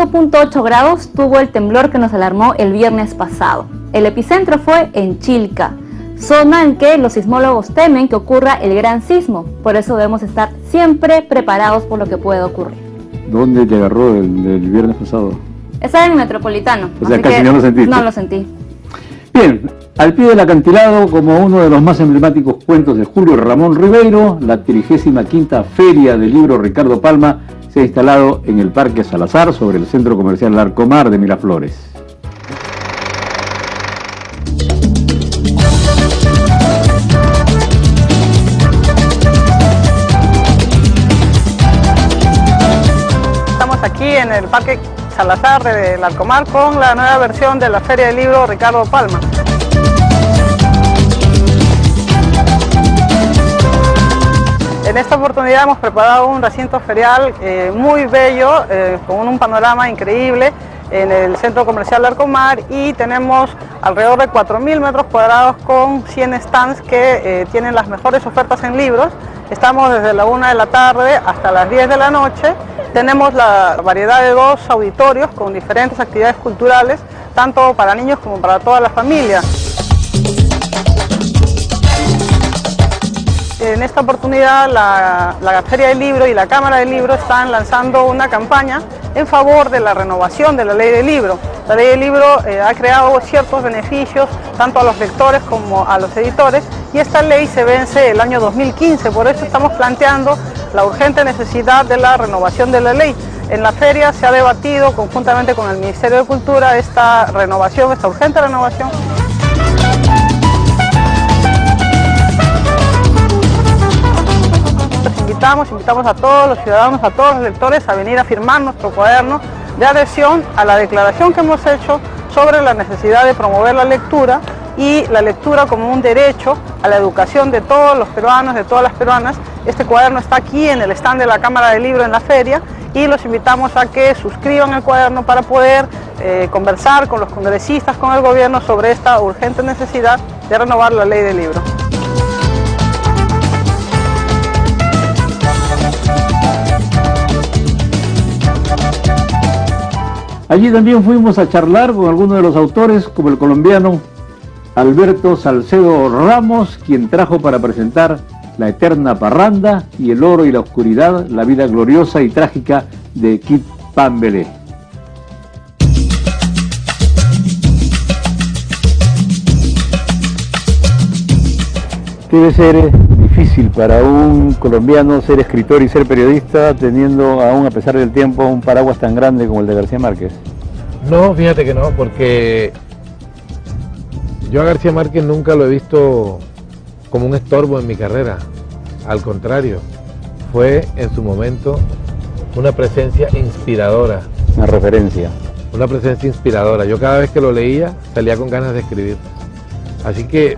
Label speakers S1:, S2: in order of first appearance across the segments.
S1: 5.8 grados tuvo el temblor que nos alarmó el viernes pasado. El epicentro fue en Chilca, zona en que los sismólogos temen que ocurra el gran sismo. Por eso debemos estar siempre preparados por lo que pueda ocurrir.
S2: ¿Dónde te agarró el viernes pasado?
S1: Estaba en Metropolitano.
S2: O sea, casi no lo sentiste.
S1: No lo sentí.
S2: Bien, al pie del acantilado, como uno de los más emblemáticos cuentos de Julio Ramón Ribeiro, la 35ª Feria del Libro Ricardo Palma se ha instalado en el Parque Salazar, sobre el Centro Comercial Larcomar de Miraflores.
S3: Estamos aquí en el Parque Salazar de Larcomar con la nueva versión de la Feria del Libro Ricardo Palma. En esta oportunidad hemos preparado un recinto ferial muy bello, con un panorama increíble en el Centro Comercial Larcomar, y tenemos alrededor de 4.000 metros cuadrados con 100 stands que tienen las mejores ofertas en libros. Estamos desde la 1 de la tarde hasta las 10 de la noche. Tenemos la variedad de 2 auditorios con diferentes actividades culturales, tanto para niños como para toda la familia. En esta oportunidad la Feria del Libro y la Cámara del Libro están lanzando una campaña en favor de la renovación de la Ley del Libro. La Ley del Libro ha creado ciertos beneficios tanto a los lectores como a los editores, y esta ley se vence el año 2015, por eso estamos planteando la urgente necesidad de la renovación de la ley. En la feria se ha debatido conjuntamente con el Ministerio de Cultura esta renovación, esta urgente renovación. Invitamos a todos los ciudadanos, a todos los lectores a venir a firmar nuestro cuaderno de adhesión a la declaración que hemos hecho sobre la necesidad de promover la lectura y la lectura como un derecho a la educación de todos los peruanos, de todas las peruanas. Este cuaderno está aquí en el stand de la Cámara del Libro en la feria, y los invitamos a que suscriban el cuaderno para poder conversar con los congresistas, con el gobierno sobre esta urgente necesidad de renovar la Ley del Libro.
S2: Allí también fuimos a charlar con algunos de los autores, como el colombiano Alberto Salcedo Ramos, quien trajo para presentar La Eterna Parranda y El Oro y la Oscuridad, la vida gloriosa y trágica de Kit Pambelé. Debe ser difícil para un colombiano ser escritor y ser periodista, teniendo aún, a pesar del tiempo, un paraguas tan grande como el de García Márquez.
S4: No, fíjate que no, porque yo a García Márquez nunca lo he visto como un estorbo en mi carrera. Al contrario, fue en su momento una presencia inspiradora.
S2: Una referencia.
S4: Una presencia inspiradora. Yo cada vez que lo leía salía con ganas de escribir. Así que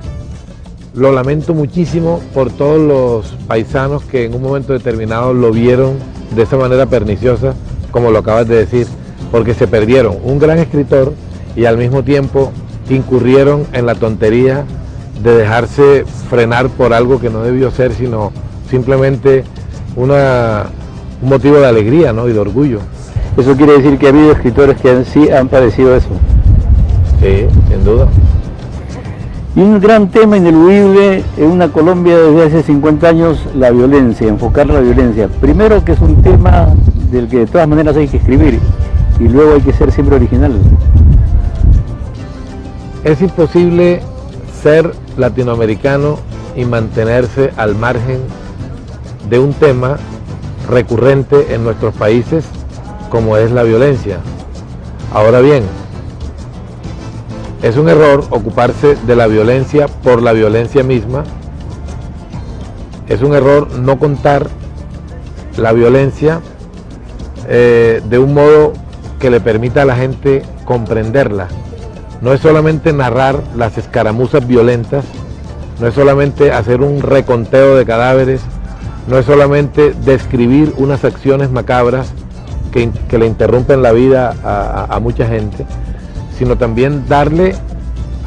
S4: lo lamento muchísimo por todos los paisanos que en un momento determinado lo vieron de esa manera perniciosa, como lo acabas de decir, porque se perdieron un gran escritor y al mismo tiempo incurrieron en la tontería de dejarse frenar por algo que no debió ser, sino simplemente un motivo de alegría, ¿no? Y de orgullo.
S2: Eso quiere decir que ha habido escritores que sí han padecido eso.
S4: Sí, sin duda.
S2: Y un gran tema ineludible en una Colombia desde hace 50 años, la violencia, enfocar la violencia. Primero, que es un tema del que de todas maneras hay que escribir, y luego hay que ser siempre original.
S4: Es imposible ser latinoamericano y mantenerse al margen de un tema recurrente en nuestros países como es la violencia. Ahora bien, es un error ocuparse de la violencia por la violencia misma. Es un error no contar la violencia de un modo que le permita a la gente comprenderla. No es solamente narrar las escaramuzas violentas, no es solamente hacer un reconteo de cadáveres, no es solamente describir unas acciones macabras que le interrumpen la vida a mucha gente, sino también darle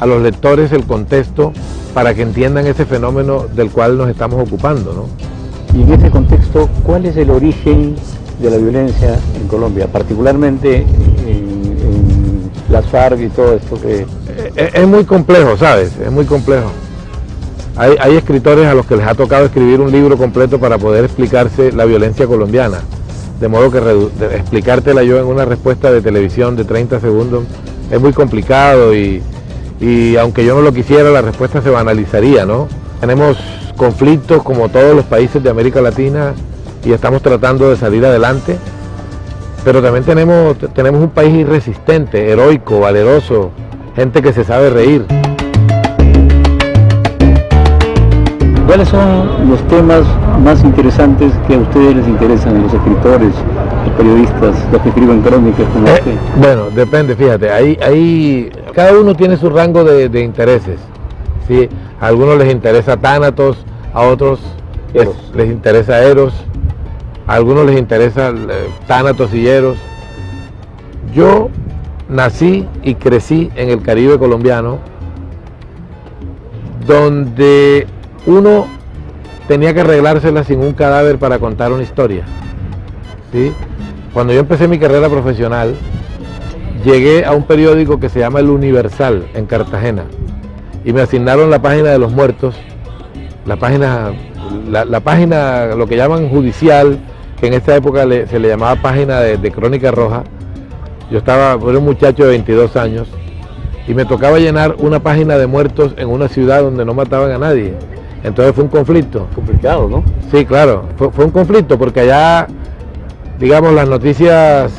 S4: a los lectores el contexto para que entiendan ese fenómeno del cual nos estamos ocupando, ¿no?
S2: Y en ese contexto, ¿cuál es el origen de la violencia en Colombia, particularmente las FARC y todo esto que...
S4: Es muy complejo, ¿sabes? Es muy complejo. Hay escritores a los que les ha tocado escribir un libro completo para poder explicarse la violencia colombiana. De modo que explicártela yo en una respuesta de televisión de 30 segundos es muy complicado y aunque yo no lo quisiera, la respuesta se banalizaría, ¿no? Tenemos conflictos como todos los países de América Latina y estamos tratando de salir adelante, pero también tenemos un país irresistente, heroico, valeroso, gente que se sabe reír.
S2: ¿Cuáles son los temas más interesantes que a ustedes les interesan, los escritores, los periodistas, los que escriben crónicas como usted?
S4: Bueno, depende, fíjate, cada uno tiene su rango de intereses, ¿sí? A algunos les interesa Tánatos, a otros les interesa Eros, a algunos les interesa Tánatos y Eros. Yo nací y crecí en el Caribe colombiano, donde uno tenía que arreglársela sin un cadáver para contar una historia, ¿sí? Cuando yo empecé mi carrera profesional, llegué a un periódico que se llama El Universal, en Cartagena, y me asignaron la página de los muertos, la página, lo que llaman judicial, que en esta época se le llamaba página de Crónica Roja. Era un muchacho de 22 años, y me tocaba llenar una página de muertos en una ciudad donde no mataban a nadie. Entonces fue un conflicto.
S2: Complicado, ¿no?
S4: Sí, claro, fue un conflicto porque allá, digamos, las noticias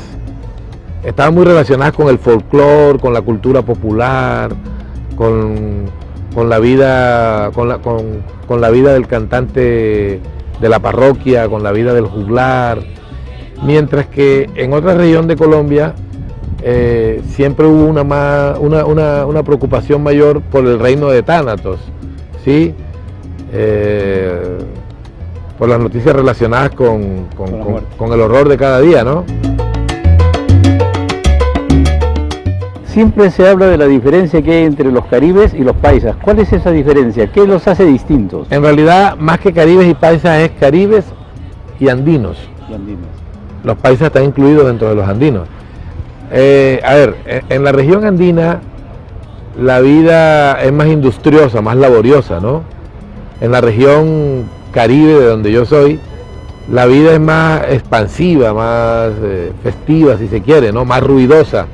S4: estaban muy relacionadas con el folclore, con la cultura popular, con la vida, con la vida del cantante de la parroquia, con la vida del juglar, mientras que en otra región de Colombia siempre hubo una preocupación mayor por el reino de Tánatos, ¿sí? Por las noticias relacionadas con el horror de cada día, ¿no?
S2: Siempre se habla de la diferencia que hay entre los caribes y los paisas. ¿Cuál es esa diferencia? ¿Qué los hace distintos?
S4: En realidad, más que caribes y paisas, es caribes y andinos. Los paisas están incluidos dentro de los andinos. En la región andina la vida es más industriosa, más laboriosa, ¿no? En la región caribe, de donde yo soy, la vida es más expansiva, más festiva, si se quiere, ¿no? Más ruidosa,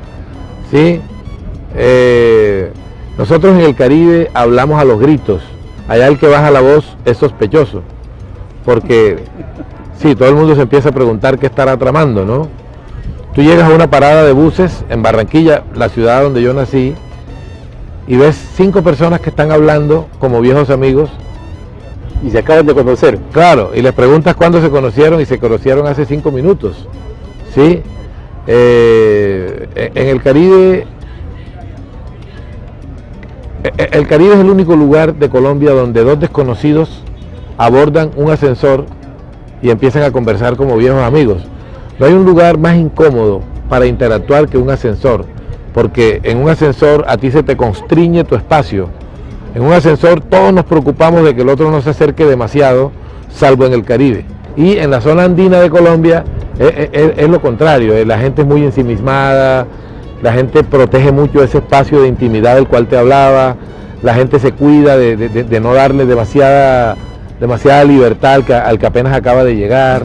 S4: ¿sí? Nosotros en el Caribe hablamos a los gritos. Allá el que baja la voz es sospechoso, porque sí, todo el mundo se empieza a preguntar qué estará tramando, ¿no? Tú llegas a una parada de buses en Barranquilla, la ciudad donde yo nací, y ves 5 personas que están hablando como viejos amigos.
S2: Y se acaban de conocer.
S4: Claro, y les preguntas cuándo se conocieron y se conocieron hace 5 minutos, ¿sí? En el Caribe, el Caribe es el único lugar de Colombia donde 2 desconocidos abordan un ascensor y empiezan a conversar como viejos amigos. No hay un lugar más incómodo para interactuar que un ascensor, porque en un ascensor a ti se te constriñe tu espacio. En un ascensor todos nos preocupamos de que el otro no se acerque demasiado, salvo en el Caribe. Y en la zona andina de Colombia es lo contrario, la gente es muy ensimismada, la gente protege mucho ese espacio de intimidad del cual te hablaba, la gente se cuida de no darle demasiada libertad al que apenas acaba de llegar.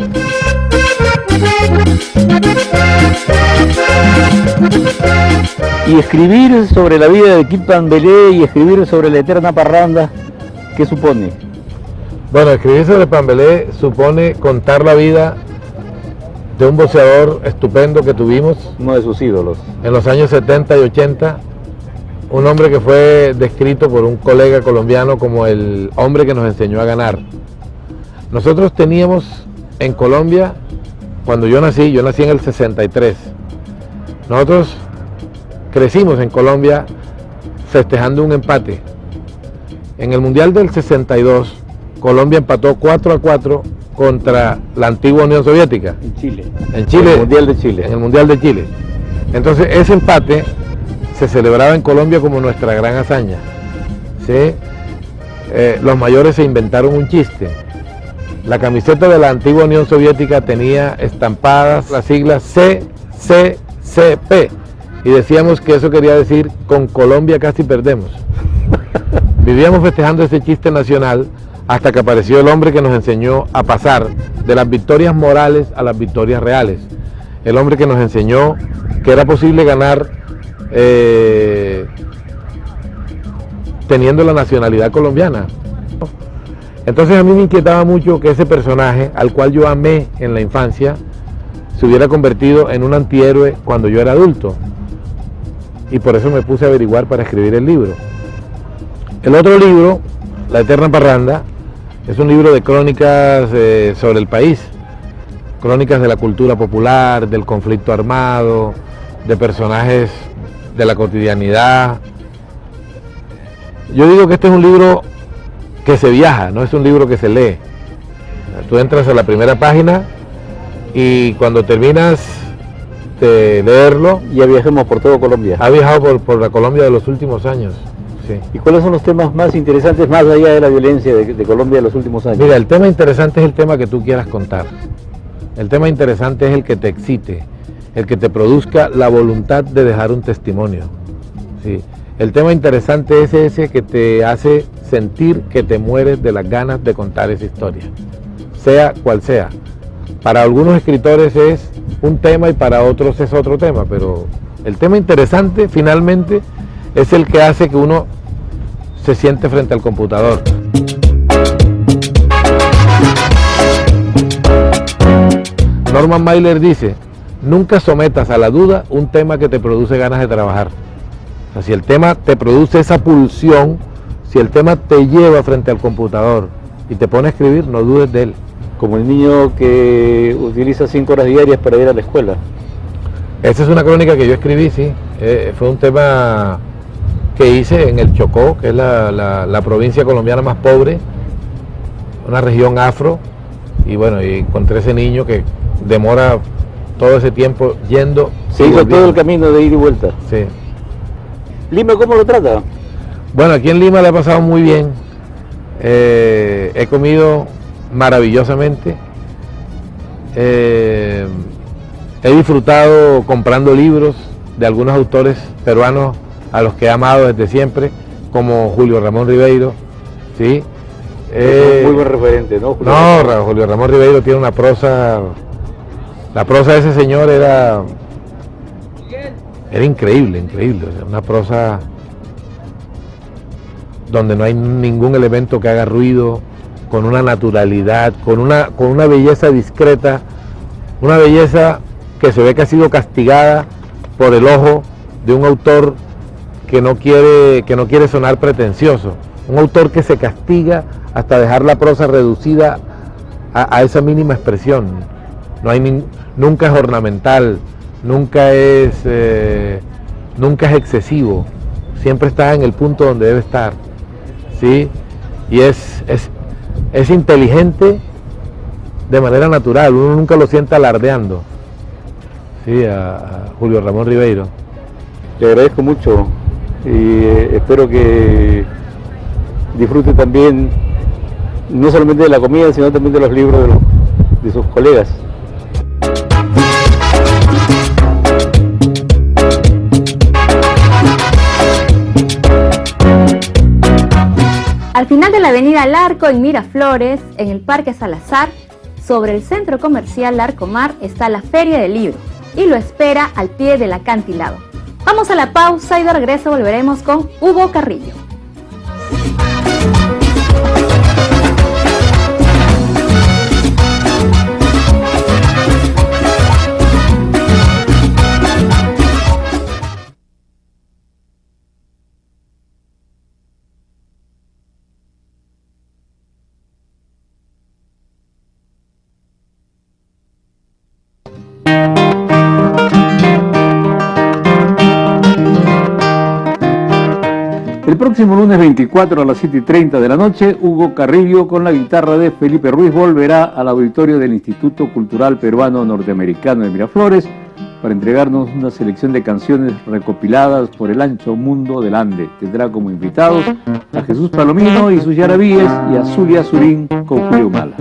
S2: Y escribir sobre la vida de Kit Pambelé y escribir sobre la eterna parranda, ¿qué supone?
S4: Bueno, escribir sobre Pambelé supone contar la vida de un boxeador estupendo que tuvimos.
S2: Uno de sus ídolos.
S4: En los años 70 y 80, un hombre que fue descrito por un colega colombiano como el hombre que nos enseñó a ganar. Nosotros teníamos en Colombia, cuando yo nací en el 63, nosotros crecimos en Colombia festejando un empate. En el Mundial del 62, Colombia empató 4-4 contra la antigua Unión Soviética.
S2: En Chile.
S4: En Chile.
S2: En el Mundial de Chile.
S4: En el Mundial de Chile. Entonces ese empate se celebraba en Colombia como nuestra gran hazaña, ¿sí? Los mayores se inventaron un chiste. La camiseta de la antigua Unión Soviética tenía estampadas las siglas CCCP, y decíamos que eso quería decir con Colombia casi perdemos. Vivíamos festejando ese chiste nacional hasta que apareció el hombre que nos enseñó a pasar de las victorias morales a las victorias reales. El hombre que nos enseñó que era posible ganar teniendo la nacionalidad colombiana. Entonces a mí me inquietaba mucho que ese personaje, al cual yo amé en la infancia, se hubiera convertido en un antihéroe cuando yo era adulto. Y por eso me puse a averiguar para escribir el libro. El otro libro, La Eterna Parranda, es un libro de crónicas sobre el país, crónicas de la cultura popular, del conflicto armado, de personajes de la cotidianidad. Yo digo que este es un libro que se viaja, no es un libro que se lee. Tú entras a la primera página y cuando terminas de leerlo...
S2: Ya viajemos por todo Colombia.
S4: Ha viajado por la Colombia de los últimos años. Sí.
S2: ¿Y cuáles son los temas más interesantes, más allá de la violencia de Colombia de los últimos años?
S4: Mira, el tema interesante es el tema que tú quieras contar. El tema interesante es el que te excite, el que te produzca la voluntad de dejar un testimonio. Sí. El tema interesante es ese que te hace sentir que te mueres de las ganas de contar esa historia, sea cual sea. Para algunos escritores es un tema y para otros es otro tema, pero el tema interesante finalmente es el que hace que uno se siente frente al computador. Norman Mailer dice, nunca sometas a la duda un tema que te produce ganas de trabajar. O sea, si el tema te produce esa pulsión, si el tema te lleva frente al computador y te pone a escribir, no dudes de él.
S2: Como el niño que utiliza 5 horas diarias para ir a la escuela.
S4: Esa es una crónica que yo escribí, sí. Fue un tema que hice en el Chocó, que es la provincia colombiana más pobre, una región afro, y bueno, y encontré ese niño que demora todo ese tiempo yendo.
S2: Se hizo todo el camino de ida y vuelta.
S4: Sí.
S2: ¿Lima cómo lo trata?
S4: Bueno, aquí en Lima le ha pasado muy bien. He comido maravillosamente. He disfrutado comprando libros de algunos autores peruanos a los que he amado desde siempre, como Julio Ramón Ribeiro, ¿sí?
S2: Muy buen referente, ¿no?
S4: Julio Ramón Ribeiro tiene una prosa, la prosa de ese señor era increíble, o sea, una prosa donde no hay ningún elemento que haga ruido, con una naturalidad, con una belleza discreta, una belleza que se ve que ha sido castigada por el ojo de un autor que no quiere sonar pretencioso, un autor que se castiga hasta dejar la prosa reducida a esa mínima expresión. No hay nunca es ornamental, nunca es excesivo, siempre está en el punto donde debe estar, ¿sí? Y es inteligente de manera natural, uno nunca lo siente alardeando, ¿sí? A Julio Ramón Ribeiro.
S2: Le agradezco mucho y espero que disfrute también no solamente de la comida, sino también de los libros de sus colegas.
S1: Al final de la avenida Larco en Miraflores, en el Parque Salazar, sobre el centro comercial Larcomar está la Feria del Libro y lo espera al pie del acantilado. Vamos a la pausa y de regreso volveremos con Hugo Carrillo.
S2: El próximo lunes 24 a las 7:30 de la noche, Hugo Carrillo, con la guitarra de Felipe Ruiz, volverá al auditorio del Instituto Cultural Peruano Norteamericano de Miraflores para entregarnos una selección de canciones recopiladas por el ancho mundo del Ande. Tendrá como invitados a Jesús Palomino y sus yarabíes y a Zulia Surín con Julio Humala.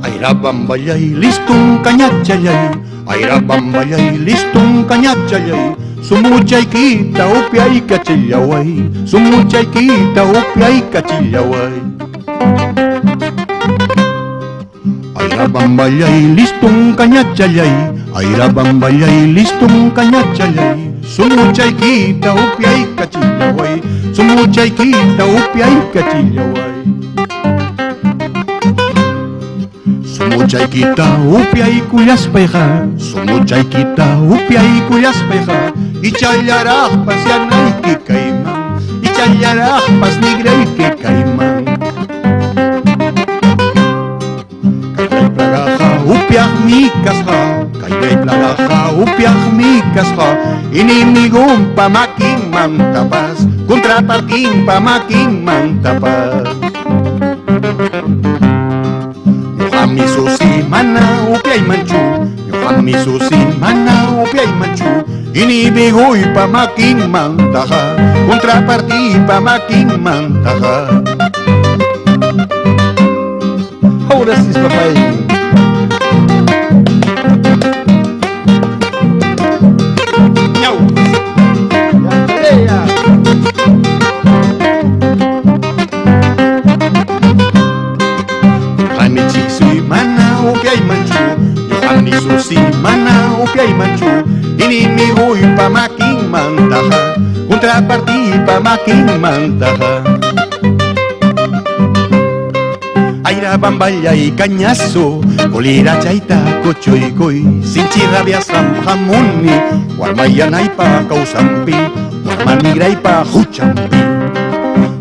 S5: Hay Airabambayay, listung kanyachayay, airabambayay, listung kanyachayay, sumuchay kita upiay kachillaway, sumuchay kita upiay kachillaway. Airabambayay, listung kanyachayay, airabambayay, listung kanyachayay, sumuchay kita upiay kachillaway, sumuchay kita upiay kachillaway. Sumuchay kita upiay kuyaspeja, sumuchay kita upiay kuyaspeja, ichallarak pasyanay kikayman, ichallarak pasnigray kikayman. Kaylay plagaja upiak mikasja, kaylay plagaja upiak mikasja, inimigong pamaking mantapas, kontraparting pamaking mantapas. Yohami susi mana upiay manchu, Yohami susi mana upiay manchu, inibigoy pamaking mantaja, kontraparti pamaking mantaja. Ahora sí, papay. Ñau. Ya. Yohami susi mana upiay manchu, Yohami susi mana upiay manchu, inimigoy pamaking mantaja, kontraparti pamaking mantaja. Airabambayay cañazo, colira chaita cochoicoy, sinchirrabias jamuni, guarmayanaypa causampi, guarmanigraypa juchampi.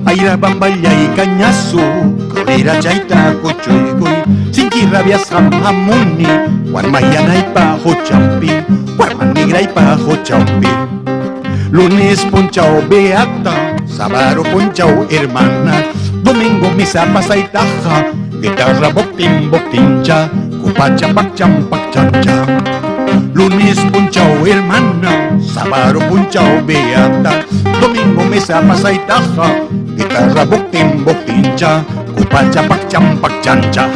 S5: Airabambayay cañazo, colira chaita cochoicoy, sinchirrabias jamuni, guarmayanaypa juchampi, guarmanigraypa juchampi. Lunes ponchao beata, sábado ponchao hermana, domingo misa pasaitaja, guitarra boctincha, cupacha pacham pachancha. Lunes punchao hermana, sábado punchao beata, domingo misa pasaitaja, guitarra boctincha, cupacha pacham pachancha.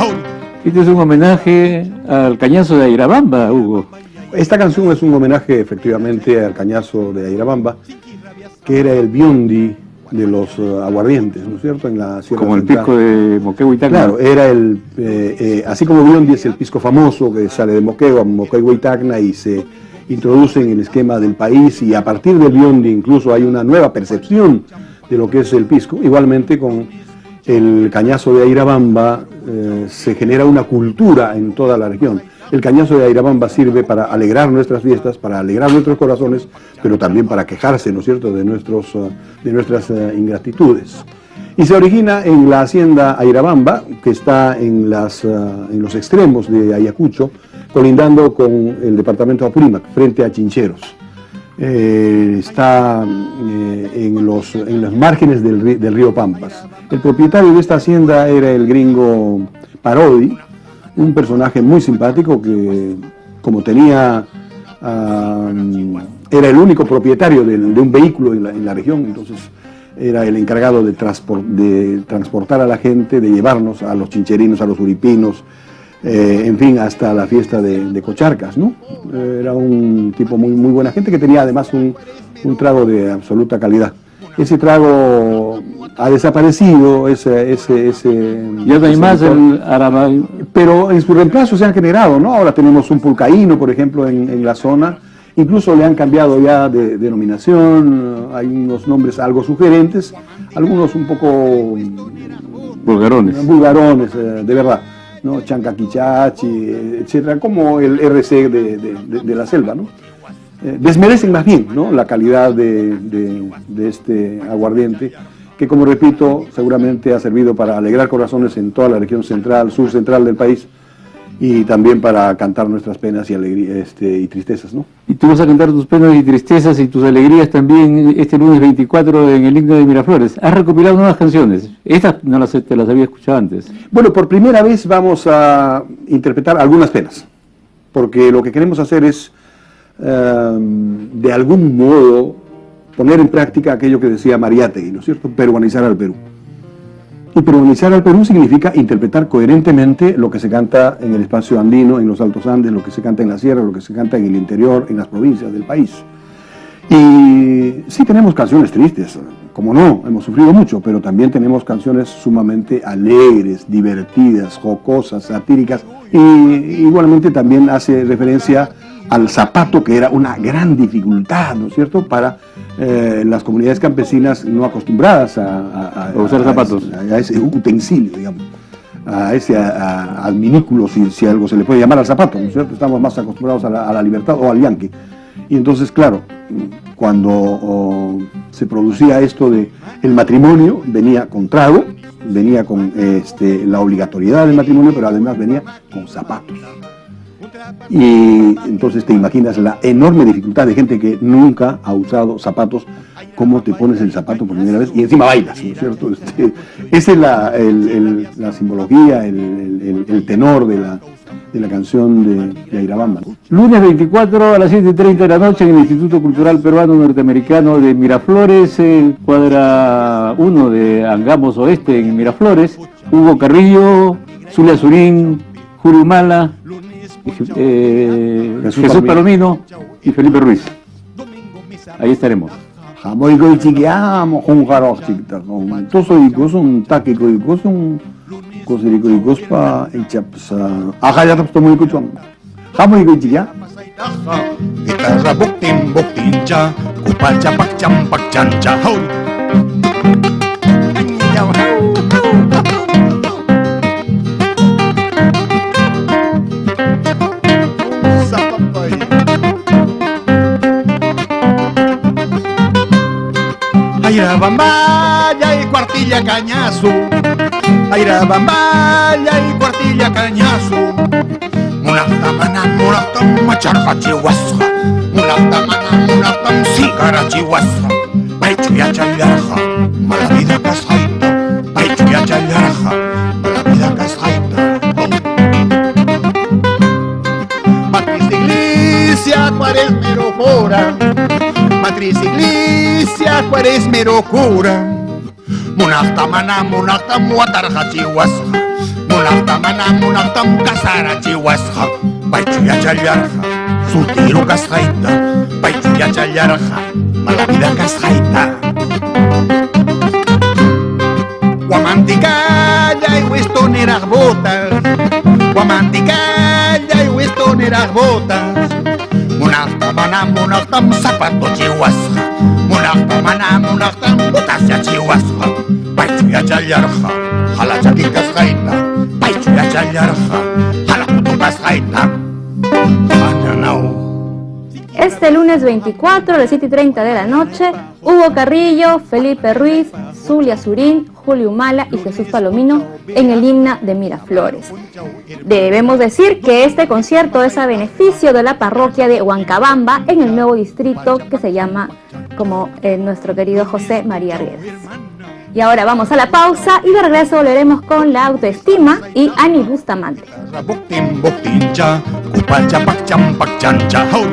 S2: Este es un homenaje al cañazo de Airabamba, Hugo.
S6: Esta canción es un homenaje efectivamente al cañazo de Airabamba, que era el biondi de los aguardientes, ¿no es cierto? En la Sierra
S2: Como el
S6: Central.
S2: pisco de Moquegua y Tacna.
S6: Claro, era así como biondi es el pisco famoso que sale de Moquegua y Tacna y se introduce en el esquema del país, y a partir del biondi incluso hay una nueva percepción de lo que es el pisco. Igualmente con el cañazo de Airabamba se genera una cultura en toda la región. El cañazo de Airabamba sirve para alegrar nuestras fiestas, para alegrar nuestros corazones, pero también para quejarse, ¿no es cierto?, de nuestras ingratitudes. Y se origina en la hacienda Airabamba, que está en los extremos de Ayacucho, colindando con el departamento de Apurímac, frente a Chincheros. Está en los márgenes del río Pampas. El propietario de esta hacienda era el gringo Parodi, un personaje muy simpático que, como tenía, era el único propietario de un vehículo en la región, entonces era el encargado de transportar a la gente, de llevarnos a los chincherinos, a los uripinos, en fin, hasta la fiesta de Cocharcas, ¿no? Era un tipo muy buena gente, que tenía además un trago de absoluta calidad. Ese trago ha desaparecido,
S2: Ya no hay más el Arabay.
S6: pero en su reemplazo se han generado, ¿no? Ahora tenemos un pulcaíno, por ejemplo, en la zona. Incluso le han cambiado ya de denominación, hay unos nombres algo sugerentes, algunos un poco vulgarones, de verdad, ¿no? Chancaquichachi, etcétera, como el RC de la selva, ¿no? Desmerecen más bien, ¿no?, la calidad de este aguardiente, que, como repito, seguramente ha servido para alegrar corazones en toda la región central, sur central del país, y también para cantar nuestras penas y alegrías y tristezas, ¿no?
S2: Y tú vas a cantar tus penas y tristezas y tus alegrías también este lunes 24 en el himno de Miraflores. Has recopilado nuevas canciones. Estas no te las había escuchado antes.
S6: Bueno, por primera vez vamos a interpretar algunas penas, porque lo que queremos hacer es, de algún modo, poner en práctica aquello que decía Mariátegui, ¿no es cierto?, peruanizar al Perú. Y peruanizar al Perú significa interpretar coherentemente lo que se canta en el espacio andino, en los Altos Andes, lo que se canta en la sierra, lo que se canta en el interior, en las provincias del país. Y sí tenemos canciones tristes, como no, hemos sufrido mucho, pero también tenemos canciones sumamente alegres, divertidas, jocosas, satíricas, y igualmente también hace referencia al zapato, que era una gran dificultad, ¿no es cierto?, para las comunidades campesinas no acostumbradas a
S2: usar zapatos,
S6: a ese utensilio, digamos, a ese adminículo, si algo se le puede llamar al zapato, ¿no es cierto? Estamos más acostumbrados a la libertad o al yanqui. Y entonces, claro, cuando se producía esto de el matrimonio, venía con trago, venía con la obligatoriedad del matrimonio, pero además venía con zapatos. Y entonces te imaginas la enorme dificultad de gente que nunca ha usado zapatos, cómo te pones el zapato por primera vez y encima bailas, ¿no es cierto? Esa es la simbología, el tenor de la canción de Airabamba.
S2: Lunes 24 a las 7:30 de la noche en el Instituto Cultural Peruano Norteamericano de Miraflores, cuadra 1 de Angamos Oeste en Miraflores, Hugo Carrillo, Zulia Surín, Julio Humala, Jesús Palomino y Felipe Ruiz. Ahí estaremos.
S6: Jamoico y chiquiamo, con jarostic, con toso y cosa, un taquico y cosa, un coserico y cospa, y chapsa. Ajá, ya te estoy muy escuchando. Jamoico y chiquia.
S5: Guitarra buktin buktincha, kupacha pakcham pakchancha, hoy. Airabambaya y cuartilla cañazo, Airabambaya y cuartilla cañazo. Munaktamana munaktam macharpa chihuasa, Munaktamana munaktam sikara chihuasa. Paichuya chayarja, mala vida casaita, Paichuya chayarja, mala vida casaita. Matriz de iglesia, cuaresmero fora, Matriz iglesia, cuaresmero cura. Munaktamana munaktam watarja chihuasa, Munaktamana munaktam kasara chihuasa. Paichuya chayarja, sultiro casaita, Paichuya chayarja, mala vida casaita. Guamanticaya y huestoneras botas, Guamanticaya y huestoneras botas. Munaktamana munaktam zapato chihuasa, Munaktamana munaktam botas ya chihuasa. Paichuya chayarja, jala chaquincas jaita, Paichuya chayarja, jala putucas jaita. Añanao.
S1: Este lunes 24 a las 7:30 de la noche, Hugo Carrillo, Felipe Ruiz, Zulia Surín, Julio Humala y Jesús Palomino en el Himna de Miraflores. Debemos decir que este concierto es a beneficio de la parroquia de Huancabamba en el nuevo distrito que se llama como nuestro querido José María Riedas. Y ahora vamos a la pausa y de regreso volveremos con la autoestima y Ani Bustamante.
S5: Buktin buktincha, kupacha pakcham pakchancha, hoy.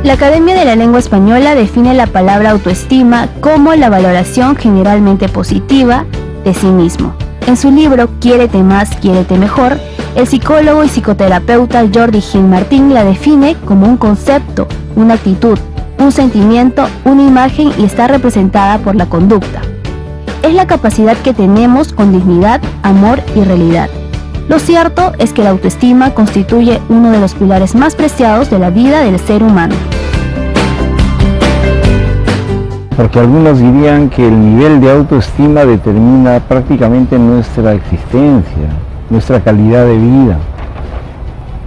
S7: La Academia de la Lengua Española define la palabra autoestima como la valoración generalmente positiva de sí mismo. En su libro Quiérete más, quiérete mejor, el psicólogo y psicoterapeuta Jordi Gil Martín la define como un concepto, una actitud, un sentimiento, una imagen y está representada por la conducta. Es la capacidad que tenemos con dignidad, amor y realidad. Lo cierto es que la autoestima constituye uno de los pilares más preciados de la vida del ser humano.
S8: Porque algunos dirían que el nivel de autoestima determina prácticamente nuestra existencia, nuestra calidad de vida.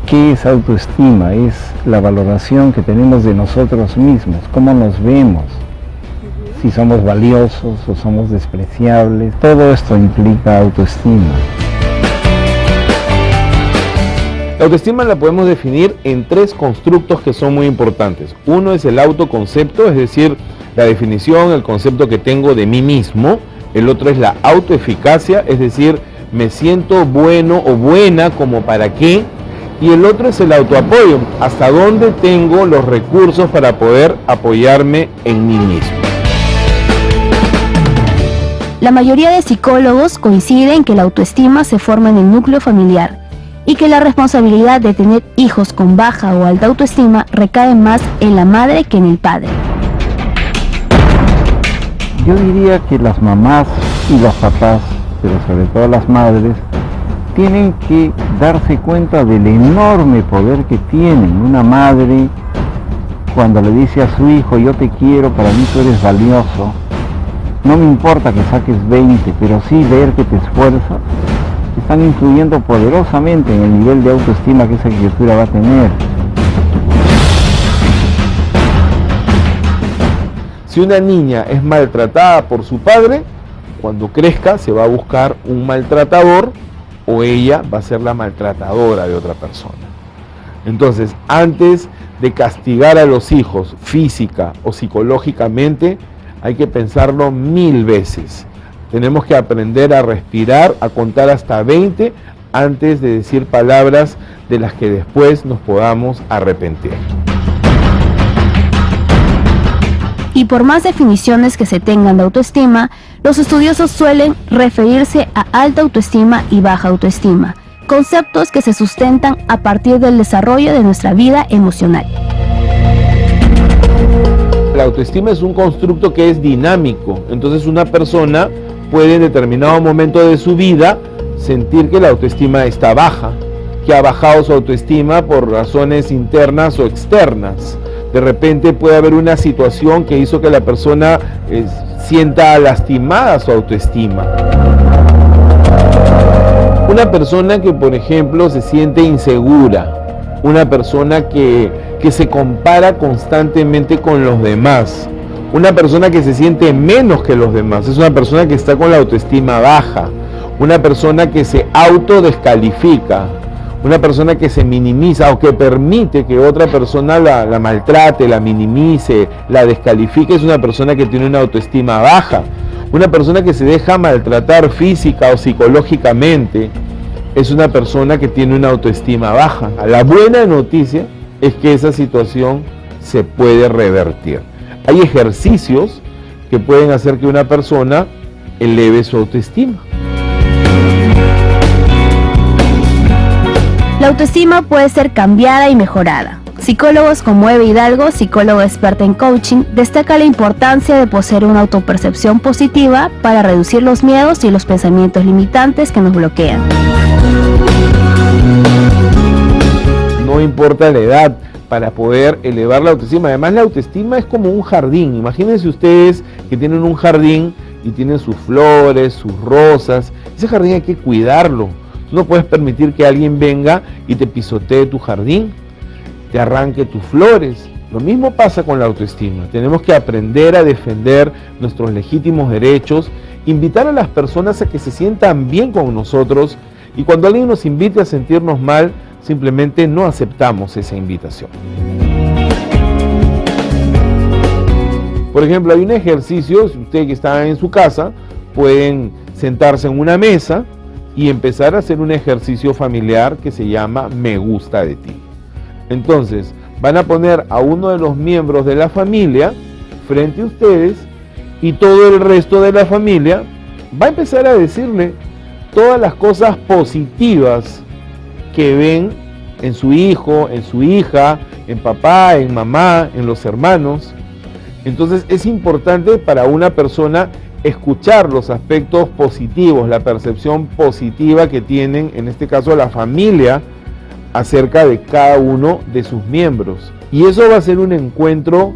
S8: ¿Qué es autoestima? Es la valoración que tenemos de nosotros mismos, cómo nos vemos, si somos valiosos o somos despreciables. Todo esto implica autoestima.
S4: La autoestima la podemos definir en 3 constructos que son muy importantes. Uno es el autoconcepto, es decir, la definición, el concepto que tengo de mí mismo. El otro es la autoeficacia, es decir, me siento bueno o buena como para qué. Y el otro es el autoapoyo, hasta dónde tengo los recursos para poder apoyarme en mí mismo.
S7: La mayoría de psicólogos coinciden que la autoestima se forma en el núcleo familiar y que la responsabilidad de tener hijos con baja o alta autoestima recae más en la madre que en el padre.
S8: Yo diría que las mamás y los papás, pero sobre todo las madres, tienen que darse cuenta del enorme poder que tienen. Una madre, cuando le dice a su hijo, yo te quiero, para mí tú eres valioso, no me importa que saques 20, pero sí ver que te esfuerzas, están influyendo poderosamente en el nivel de autoestima que esa criatura va a tener.
S4: Si una niña es maltratada por su padre, cuando crezca se va a buscar un maltratador o ella va a ser la maltratadora de otra persona. Entonces, antes de castigar a los hijos física o psicológicamente, hay que pensarlo 1000 veces. Tenemos que aprender a respirar, a contar hasta 20 antes de decir palabras de las que después nos podamos arrepentir.
S7: Y por más definiciones que se tengan de autoestima, los estudiosos suelen referirse a alta autoestima y baja autoestima, conceptos que se sustentan a partir del desarrollo de nuestra vida emocional.
S4: La autoestima es un constructo que es dinámico, entonces una persona puede en determinado momento de su vida sentir que la autoestima está baja, que ha bajado su autoestima por razones internas o externas. De repente puede haber una situación que hizo que la persona sienta lastimada su autoestima. Una persona que, por ejemplo, se siente insegura, una persona que se compara constantemente con los demás, una persona que se siente menos que los demás, es una persona que está con la autoestima baja, una persona que se autodescalifica, una persona que se minimiza o que permite que otra persona la maltrate, la minimice, la descalifique, es una persona que tiene una autoestima baja. Una persona que se deja maltratar física o psicológicamente es una persona que tiene una autoestima baja. La buena noticia es que esa situación se puede revertir. Hay ejercicios que pueden hacer que una persona eleve su autoestima.
S7: La autoestima puede ser cambiada y mejorada. Psicólogos como Eva Hidalgo, psicóloga experta en coaching, destaca la importancia de poseer una autopercepción positiva para reducir los miedos y los pensamientos limitantes que nos bloquean.
S4: No importa la edad para poder elevar la autoestima. Además, la autoestima es como un jardín. Imagínense ustedes que tienen un jardín y tienen sus flores, sus rosas. Ese jardín hay que cuidarlo. No puedes permitir que alguien venga y te pisotee tu jardín, te arranque tus flores. Lo mismo pasa con la autoestima. Tenemos que aprender a defender nuestros legítimos derechos, invitar a las personas a que se sientan bien con nosotros y cuando alguien nos invite a sentirnos mal, simplemente no aceptamos esa invitación. Por ejemplo, hay un ejercicio, si ustedes que están en su casa, pueden sentarse en una mesa y empezar a hacer un ejercicio familiar que se llama Me gusta de ti. Entonces, van a poner a uno de los miembros de la familia frente a ustedes y todo el resto de la familia va a empezar a decirle todas las cosas positivas que ven en su hijo, en su hija, en papá, en mamá, en los hermanos. Entonces, es importante para una persona escuchar los aspectos positivos, la percepción positiva que tienen, en este caso la familia, acerca de cada uno de sus miembros. Y eso va a ser un encuentro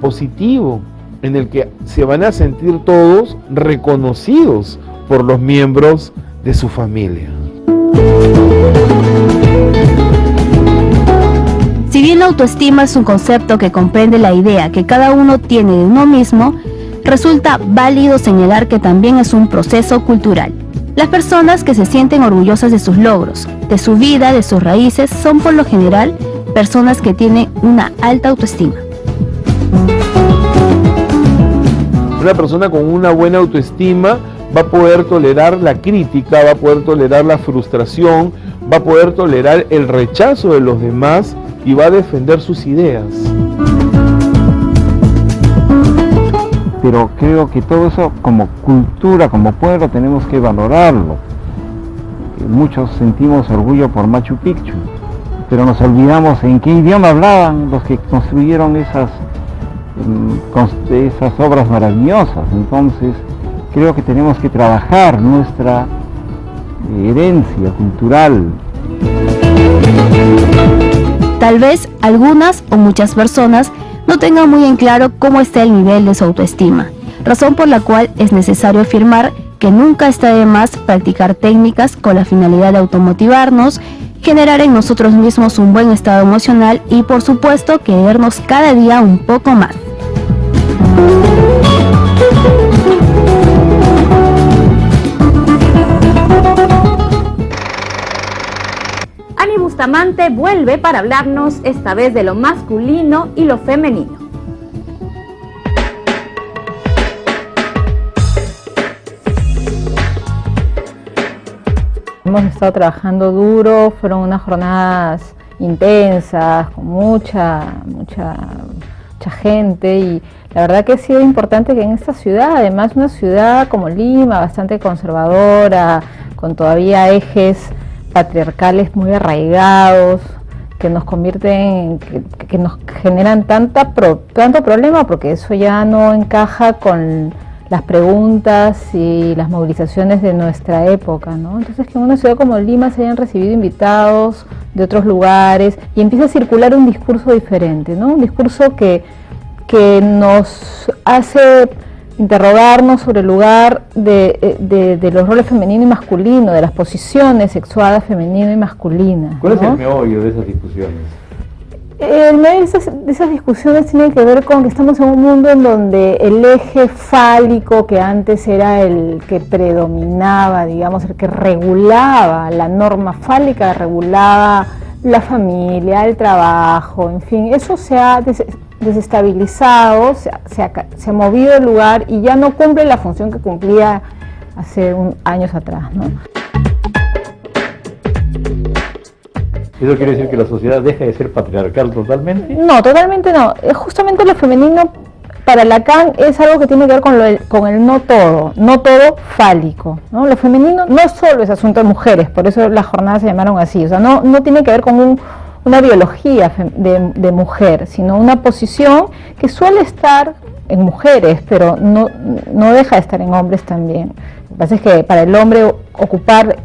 S4: positivo, en el que se van a sentir todos reconocidos por los miembros de su familia. Si bien la autoestima es un concepto que comprende la idea que cada uno tiene de uno mismo,
S7: resulta válido señalar que también es un proceso cultural. Las personas que se sienten orgullosas de sus logros, de su vida, de sus raíces, son por lo general personas que tienen una alta autoestima.
S9: Una persona con una buena autoestima va a poder tolerar la crítica, va a poder tolerar la frustración, va a poder tolerar el rechazo de los demás y va a defender sus ideas.
S8: Pero creo que todo eso como cultura, como pueblo, tenemos que valorarlo. Muchos sentimos orgullo por Machu Picchu, pero nos olvidamos en qué idioma hablaban los que construyeron esas obras maravillosas. Entonces creo que tenemos que trabajar nuestra herencia cultural.
S7: Tal vez algunas o muchas personas no tengan muy en claro cómo está el nivel de su autoestima, razón por la cual es necesario afirmar que nunca está de más practicar técnicas con la finalidad de automotivarnos, generar en nosotros mismos un buen estado emocional y por supuesto querernos cada día un poco más.
S1: Ani Bustamante vuelve para hablarnos esta vez de lo masculino y lo femenino.
S10: Hemos estado trabajando duro, fueron unas jornadas intensas, con mucha gente, y la verdad que ha sido importante que en esta ciudad, además una ciudad como Lima, bastante conservadora, con todavía ejes patriarcales muy arraigados, que nos convierten, que nos generan tanto problema, porque eso ya no encaja con las preguntas y las movilizaciones de nuestra época, ¿no? Entonces, que en una ciudad como Lima se hayan recibido invitados de otros lugares y empieza a circular un discurso diferente, ¿no? Un discurso que nos hace interrogarnos sobre el lugar de los roles femenino y masculino, de las posiciones sexuadas femenino y masculina.
S9: ¿Cuál es el meollo de esas discusiones?
S10: El meollo de esas discusiones tiene que ver con que estamos en un mundo en donde el eje fálico, que antes era el que predominaba, digamos, el que regulaba la norma fálica, regulaba la familia, el trabajo, en fin, eso se ha desestabilizado, se ha movido el lugar y ya no cumple la función que cumplía hace años atrás, ¿no?
S9: ¿Eso quiere decir que la sociedad deja de ser patriarcal totalmente?
S10: No, totalmente no. Justamente lo femenino para Lacan es algo que tiene que ver con el no todo mujer, ¿no? Lo femenino no solo es asunto de mujeres, por eso las jornadas se llamaron así, o sea, no tiene que ver con una biología de mujer, sino una posición que suele estar en mujeres, pero no deja de estar en hombres también. Lo que pasa es que para el hombre ocupar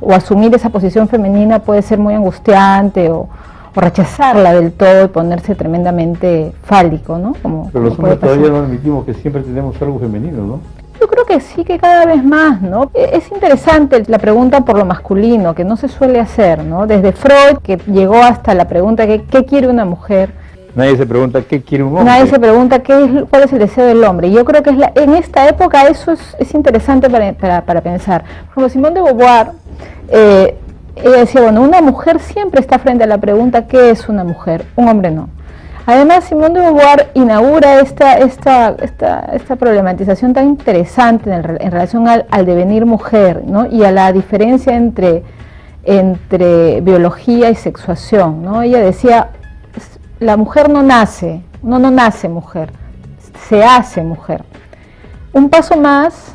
S10: o asumir esa posición femenina puede ser muy angustiante, o rechazarla del todo y ponerse tremendamente fálico, ¿no?
S9: Pero los hombres todavía no admitimos que siempre tenemos algo femenino, ¿no?
S10: Yo creo que sí, que cada vez más, ¿no? Es interesante la pregunta por lo masculino, que no se suele hacer, ¿no? Desde Freud, que llegó hasta la pregunta ¿qué quiere una mujer?
S9: Nadie se pregunta qué quiere un hombre.
S10: Nadie se pregunta cuál es el deseo del hombre. Y yo creo que en esta época eso es interesante para pensar. Como Simone de Beauvoir, ella decía, bueno, una mujer siempre está frente a la pregunta ¿qué es una mujer? Un hombre no. Además, Simone de Beauvoir inaugura esta problematización tan interesante en relación al devenir mujer, ¿no? Y a la diferencia entre biología y sexuación, ¿no? Ella decía, la mujer no nace mujer, se hace mujer. Un paso más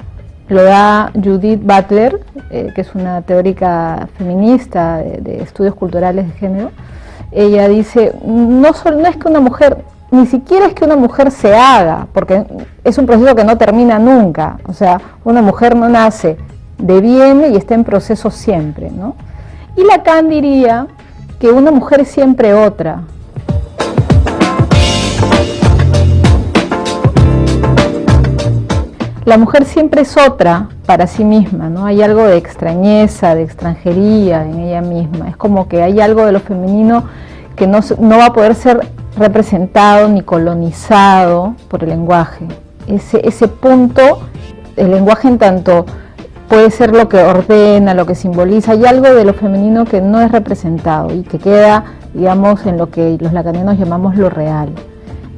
S10: lo da Judith Butler, que es una teórica feminista de estudios culturales de género. Ella dice, no es que una mujer, ni siquiera es que una mujer se haga, porque es un proceso que no termina nunca. O sea, una mujer no nace, deviene y está en proceso siempre, ¿no? Y Lacan diría que una mujer es siempre otra. La mujer siempre es otra para sí misma, ¿no? Hay algo de extrañeza, de extranjería en ella misma. Es como que hay algo de lo femenino que no va a poder ser representado ni colonizado por el lenguaje. ese punto, el lenguaje en tanto puede ser lo que ordena, lo que simboliza, hay algo de lo femenino que no es representado y que queda, digamos, en lo que los lacanianos llamamos lo real.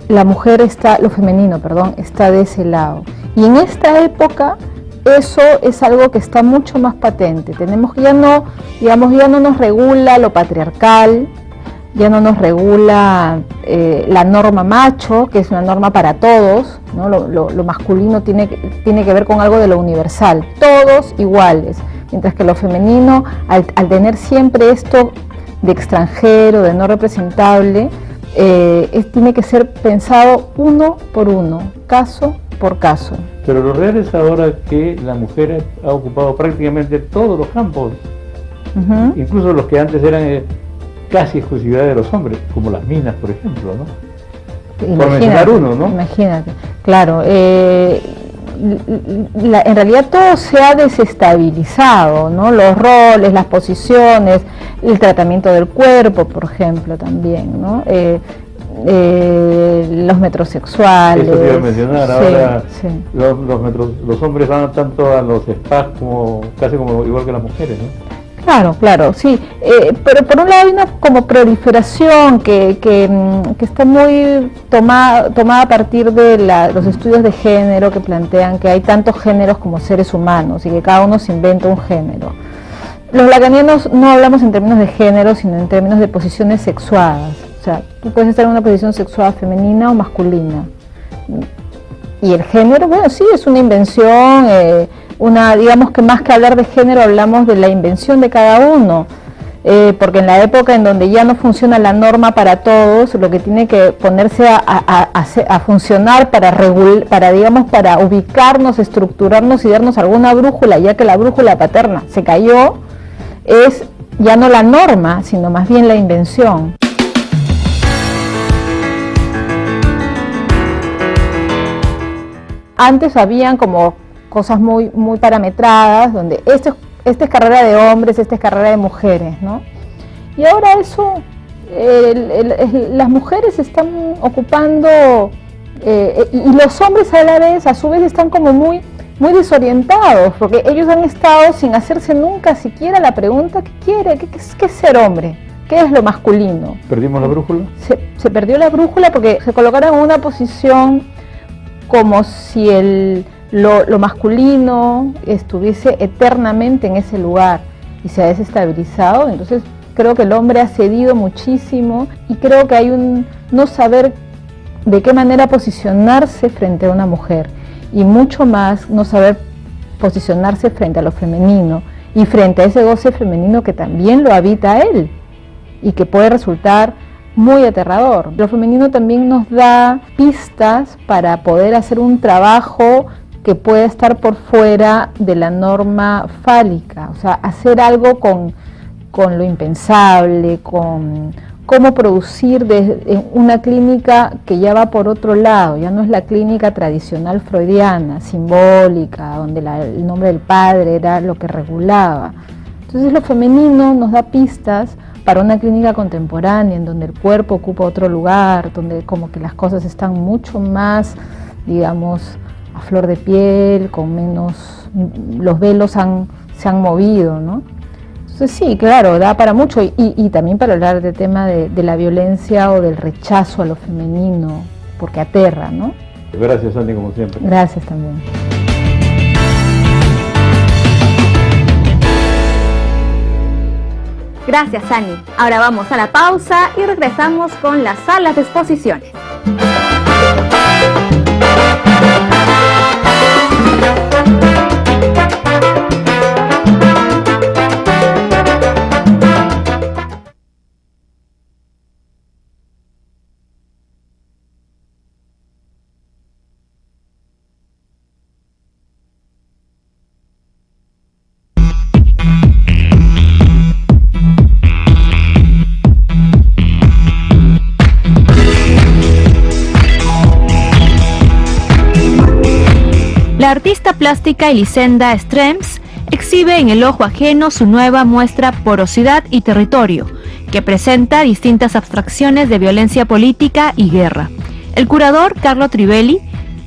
S10: La mujer está, lo femenino, perdón, está de ese lado. Y en esta época eso es algo que está mucho más patente. Tenemos que ya no nos regula lo patriarcal, ya no nos regula la norma macho, que es una norma para todos, ¿no? Lo masculino tiene que ver con algo de lo universal, todos iguales, mientras que lo femenino, al tener siempre esto de extranjero, de no representable, tiene que ser pensado uno por uno, caso por caso.
S2: Pero lo real es ahora que la mujer ha ocupado prácticamente todos los campos, incluso los que antes eran casi exclusividad de los hombres, como las minas, por ejemplo, ¿no? Por mencionar uno, ¿no?
S10: Imagínate, claro. En realidad todo se ha desestabilizado, ¿no? Los roles, las posiciones, el tratamiento del cuerpo, por ejemplo, también, ¿no? Los metrosexuales.
S2: Eso te iba a mencionar,
S10: sí,
S2: ahora
S10: sí.
S2: Los hombres van tanto a los spas como casi como igual que las mujeres, ¿no?
S10: Claro, sí, pero por un lado hay una como proliferación que está muy tomada a partir de los estudios de género que plantean que hay tantos géneros como seres humanos y que cada uno se inventa un género. Los lacanianos no hablamos en términos de género, sino en términos de posiciones sexuadas. O sea, tú puedes estar en una posición sexuada femenina o masculina. Y el género, bueno, sí, es una invención, digamos que más que hablar de género hablamos de la invención de cada uno, porque en la época en donde ya no funciona la norma para todos, lo que tiene que ponerse a funcionar para ubicarnos, estructurarnos y darnos alguna brújula, ya que la brújula paterna se cayó, es ya no la norma, sino más bien la invención. Antes habían como cosas muy parametradas, donde esta es carrera de hombres, esta es carrera de mujeres, ¿no? Y ahora eso, las mujeres están ocupando, y los hombres a su vez están como muy desorientados, porque ellos han estado sin hacerse nunca siquiera la pregunta ¿qué es ser hombre? ¿Qué es lo masculino?
S2: ¿Perdimos la brújula?
S10: Se perdió la brújula porque se colocaron en una posición como si lo masculino estuviese eternamente en ese lugar y se ha desestabilizado. Entonces creo que el hombre ha cedido muchísimo y creo que hay un no saber de qué manera posicionarse frente a una mujer y mucho más no saber posicionarse frente a lo femenino y frente a ese goce femenino que también lo habita él y que puede resultar muy aterrador. Lo femenino también nos da pistas para poder hacer un trabajo que pueda estar por fuera de la norma fálica, o sea, hacer algo con lo impensable, con cómo producir en una clínica que ya va por otro lado, ya no es la clínica tradicional freudiana, simbólica, donde el nombre del padre era lo que regulaba. Entonces lo femenino nos da pistas para una clínica contemporánea en donde el cuerpo ocupa otro lugar, donde como que las cosas están mucho más, digamos, a flor de piel, con menos, los velos se han movido, ¿no? Entonces sí, claro, da para mucho y también para hablar del tema de la violencia o del rechazo a lo femenino, porque aterra, ¿no?
S2: Gracias, Sandy, como siempre.
S10: Gracias también.
S1: Gracias, Sani. Ahora vamos a la pausa y regresamos con las salas de exposiciones.
S7: La artista plástica Elisenda Strems exhibe en el ojo ajeno su nueva muestra Porosidad y Territorio, que presenta distintas abstracciones de violencia política y guerra. El curador, Carlo Trivelli,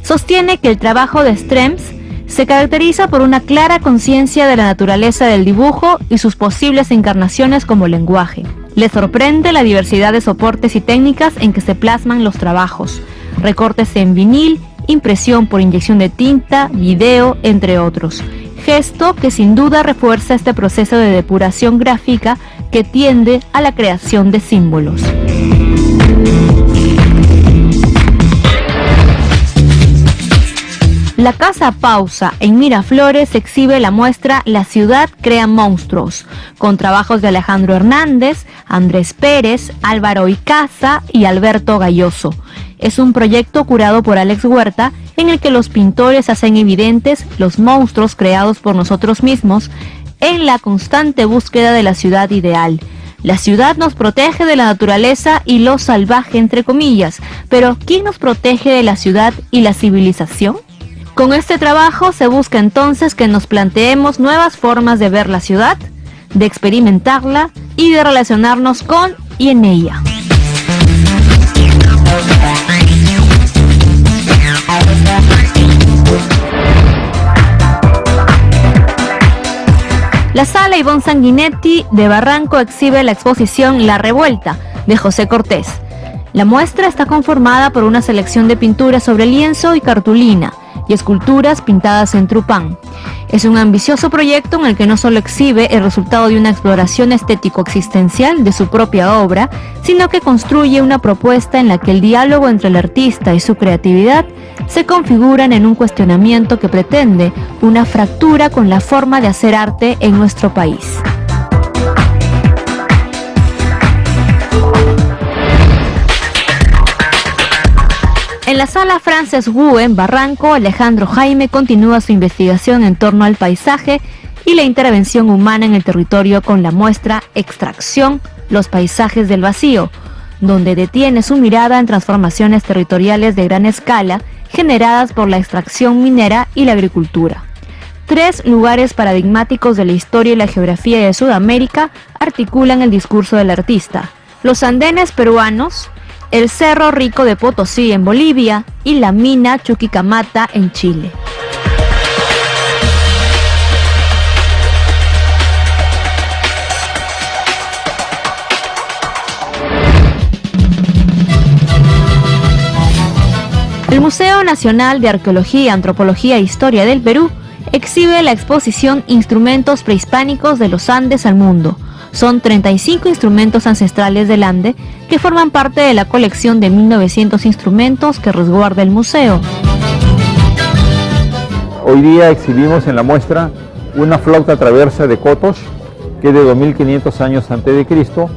S7: Sostiene que el trabajo de Strems se caracteriza por una clara conciencia de la naturaleza del dibujo y sus posibles encarnaciones como lenguaje. Le sorprende la diversidad de soportes y técnicas en que se plasman los trabajos, recortes en vinil, impresión por inyección de tinta, video, entre otros. Gesto que sin duda refuerza este proceso de depuración gráfica que tiende a la creación de símbolos. La Casa Pausa en Miraflores exhibe la muestra La ciudad crea monstruos, con trabajos de Alejandro Hernández, Andrés Pérez, Álvaro Icaza y Alberto Galloso. Es un proyecto curado por Alex Huerta en el que los pintores hacen evidentes los monstruos creados por nosotros mismos en la constante búsqueda de la ciudad ideal. La ciudad nos protege de la naturaleza y lo salvaje, entre comillas, pero ¿quién nos protege de la ciudad y la civilización? Con este trabajo se busca entonces que nos planteemos nuevas formas de ver la ciudad, de experimentarla y de relacionarnos con y en ella. La Sala Ivonne Sanguinetti de Barranco exhibe la exposición La Revuelta, de José Cortés. La muestra está conformada por una selección de pinturas sobre lienzo y cartulina, y esculturas pintadas en trupán. Es un ambicioso proyecto en el que no solo exhibe el resultado de una exploración estético-existencial de su propia obra, sino que construye una propuesta en la que el diálogo entre el artista y su creatividad se configuran en un cuestionamiento que pretende una fractura con la forma de hacer arte en nuestro país. En la Sala Frances Wu en Barranco, Alejandro Jaime continúa su investigación en torno al paisaje y la intervención humana en el territorio con la muestra Extracción, los paisajes del vacío, donde detiene su mirada en transformaciones territoriales de gran escala generadas por la extracción minera y la agricultura. 3 lugares paradigmáticos de la historia y la geografía de Sudamérica articulan el discurso del artista: los andenes peruanos, el Cerro Rico de Potosí en Bolivia y la mina Chuquicamata en Chile. El Museo Nacional de Arqueología, Antropología e Historia del Perú exhibe la exposición Instrumentos prehispánicos de los Andes al mundo. Son 35 instrumentos ancestrales del Ande que forman parte de la colección de 1900 instrumentos que resguarda el museo.
S8: Hoy día exhibimos en la muestra una flauta traversa de Cotos, que es de 2500 años antes de Cristo,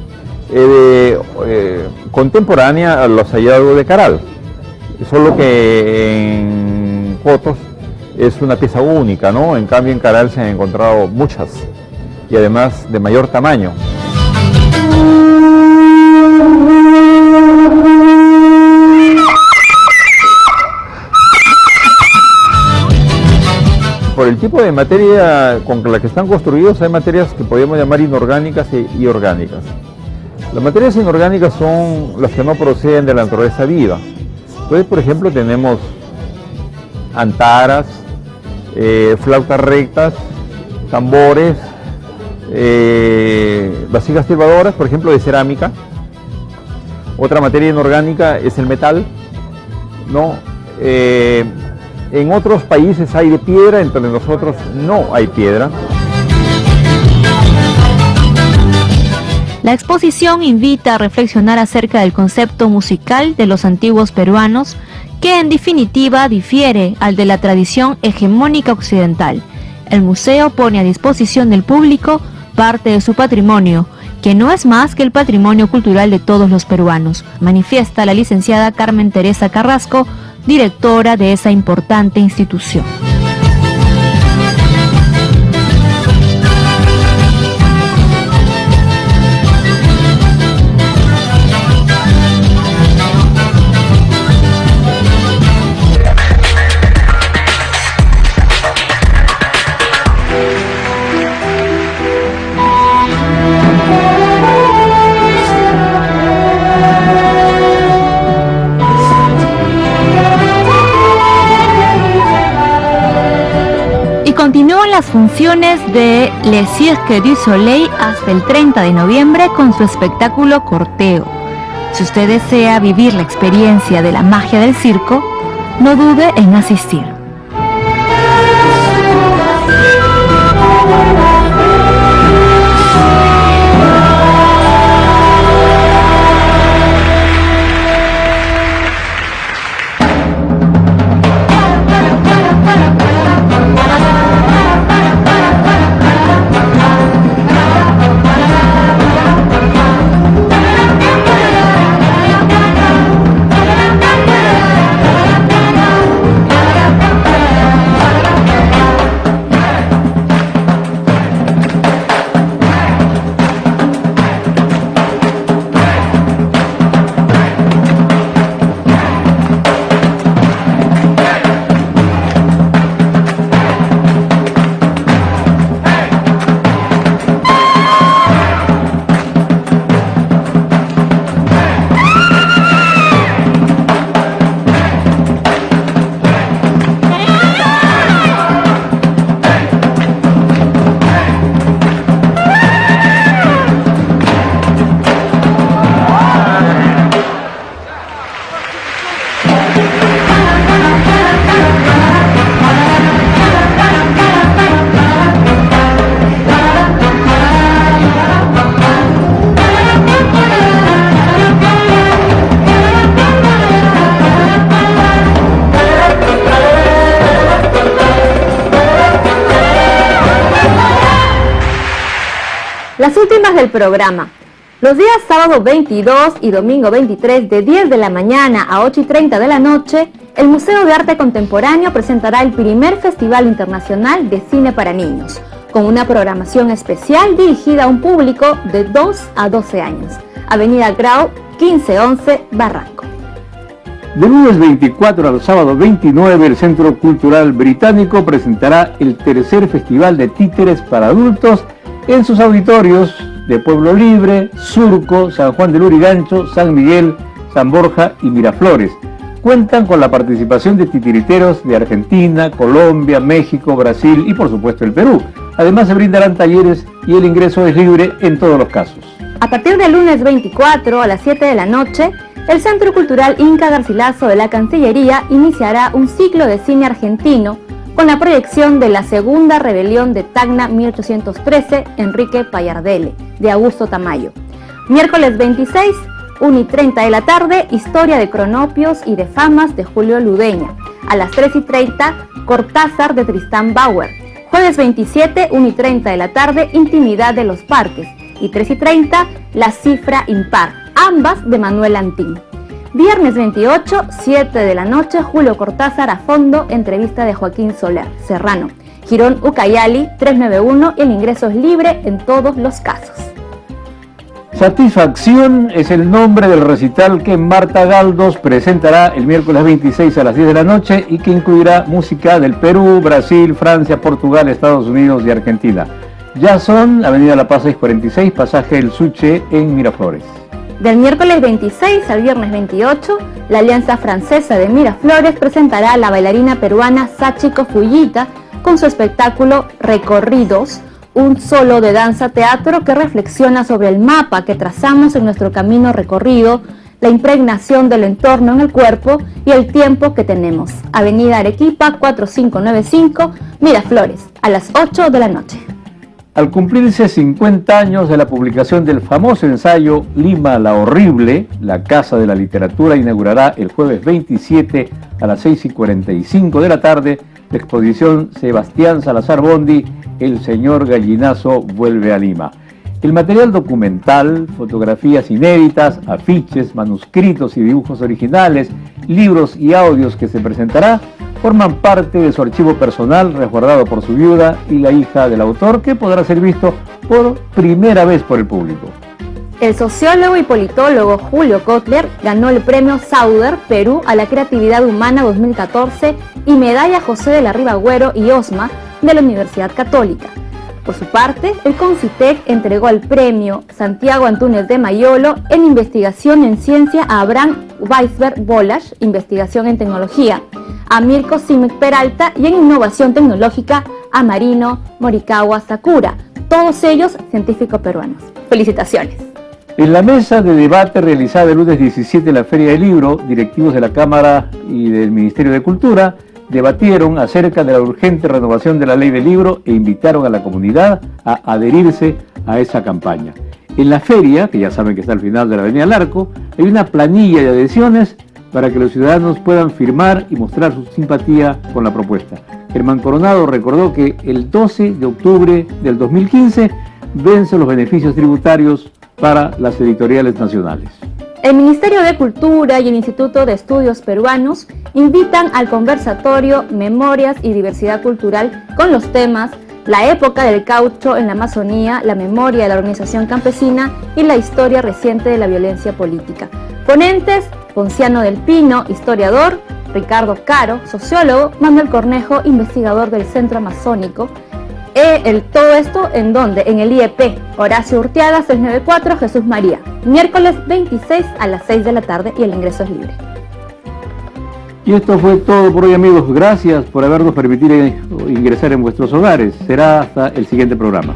S8: contemporánea a los hallazgos de Caral, solo que en Cotos es una pieza única, ¿no? En cambio en Caral se han encontrado muchas, y además de mayor tamaño. Por el tipo de materia con la que están construidos, hay materias que podemos llamar inorgánicas y orgánicas. Las materias inorgánicas son las que no proceden de la naturaleza viva. Entonces, por ejemplo, tenemos antaras, flautas rectas, tambores, vasijas silbadoras, por ejemplo, de cerámica. Otra materia inorgánica es el metal, ¿no? En otros países hay de piedra, entre nosotros no hay piedra.
S7: La exposición invita a reflexionar acerca del concepto musical de los antiguos peruanos, que en definitiva difiere al de la tradición hegemónica occidental. El museo pone a disposición del público parte de su patrimonio, que no es más que el patrimonio cultural de todos los peruanos, manifiesta la licenciada Carmen Teresa Carrasco, directora de esa importante institución. continúan las funciones de Le Cirque du Soleil hasta el 30 de noviembre con su espectáculo Corteo. Si usted desea vivir la experiencia de la magia del circo, no dude en asistir.
S1: Las últimas del programa. Los días sábado 22 y domingo 23 de 10 de la mañana a 8:30 de la noche, el Museo de Arte Contemporáneo presentará el primer Festival Internacional de Cine para Niños, con una programación especial dirigida a un público de 2 a 12 años. Avenida Grau, 1511, Barranco.
S2: Del lunes 24 al sábado 29, el Centro Cultural Británico presentará el tercer Festival de Títeres para Adultos en sus auditorios de Pueblo Libre, Surco, San Juan de Lurigancho, San Miguel, San Borja y Miraflores. Cuentan con la participación de titiriteros de Argentina, Colombia, México, Brasil y por supuesto el Perú. Además se brindarán talleres y el ingreso es libre en todos los casos.
S1: A partir del lunes 24 a las 7 de la noche, el Centro Cultural Inca Garcilaso de la Cancillería iniciará un ciclo de cine argentino con la proyección de La Segunda Rebelión de Tacna 1813, Enrique Payardele, de Augusto Tamayo. Miércoles 26, 1:30 de la tarde, Historia de Cronopios y de Famas de Julio Ludeña. A las 3:30, Cortázar de Tristán Bauer. Jueves 27, 1:30 de la tarde, Intimidad de los Parques. Y 3:30, La Cifra Impar, ambas de Manuel Antín. Viernes 28, 7 de la noche, Julio Cortázar a fondo, entrevista de Joaquín Soler, Serrano. Girón Ucayali, 391, y el ingreso es libre en todos los casos.
S2: Satisfacción es el nombre del recital que Marta Galdos presentará el miércoles 26 a las 10 de la noche y que incluirá música del Perú, Brasil, Francia, Portugal, Estados Unidos y Argentina. Ya son Avenida La Paz 646, Pasaje El Suche en Miraflores.
S1: Del miércoles 26 al viernes 28, la Alianza Francesa de Miraflores presentará a la bailarina peruana Sachiko Fujita con su espectáculo Recorridos, un solo de danza-teatro que reflexiona sobre el mapa que trazamos en nuestro camino recorrido, la impregnación del entorno en el cuerpo y el tiempo que tenemos. Avenida Arequipa 4595, Miraflores, a las 8 de la noche.
S2: Al cumplirse 50 años de la publicación del famoso ensayo Lima la Horrible, la Casa de la Literatura inaugurará el jueves 27 a las 6:45 de la tarde la exposición Sebastián Salazar Bondi, El Señor Gallinazo vuelve a Lima. El material documental, fotografías inéditas, afiches, manuscritos y dibujos originales, libros y audios que se presentará forman parte de su archivo personal resguardado por su viuda y la hija del autor, que podrá ser visto por primera vez por el público.
S1: El sociólogo y politólogo Julio Kotler ganó el premio Sauder Perú a la Creatividad Humana 2014 y medalla José de la Riva Agüero y Osma de la Universidad Católica. Por su parte, el CONCITEC entregó el premio Santiago Antúnez de Mayolo en investigación en ciencia a Abraham Weisberg Bolash, investigación en tecnología, a Mirko Simic Peralta y en innovación tecnológica a Marino Morikawa Sakura, todos ellos científicos peruanos. ¡Felicitaciones!
S2: En la mesa de debate realizada el lunes 17 en la Feria del Libro, directivos de la Cámara y del Ministerio de Cultura debatieron acerca de la urgente renovación de la Ley del Libro e invitaron a la comunidad a adherirse a esa campaña. En la feria, que ya saben que está al final de la Avenida Larco, hay una planilla de adhesiones para que los ciudadanos puedan firmar y mostrar su simpatía con la propuesta. Germán Coronado recordó que el 12 de octubre del 2015 vencen los beneficios tributarios para las editoriales nacionales.
S1: El Ministerio de Cultura y el Instituto de Estudios Peruanos invitan al conversatorio Memorias y Diversidad Cultural con los temas la época del caucho en la Amazonía, la memoria de la organización campesina y la historia reciente de la violencia política. Ponentes: Ponciano del Pino, historiador; Ricardo Caro, sociólogo; Manuel Cornejo, investigador del Centro Amazónico. Todo esto en donde, en el IEP Horacio Urteaga 694 Jesús María, miércoles 26 a las 6 de la tarde, y el ingreso es libre.
S2: Y esto fue todo por hoy, amigos. Gracias por habernos permitido ingresar en vuestros hogares. Será hasta el siguiente programa.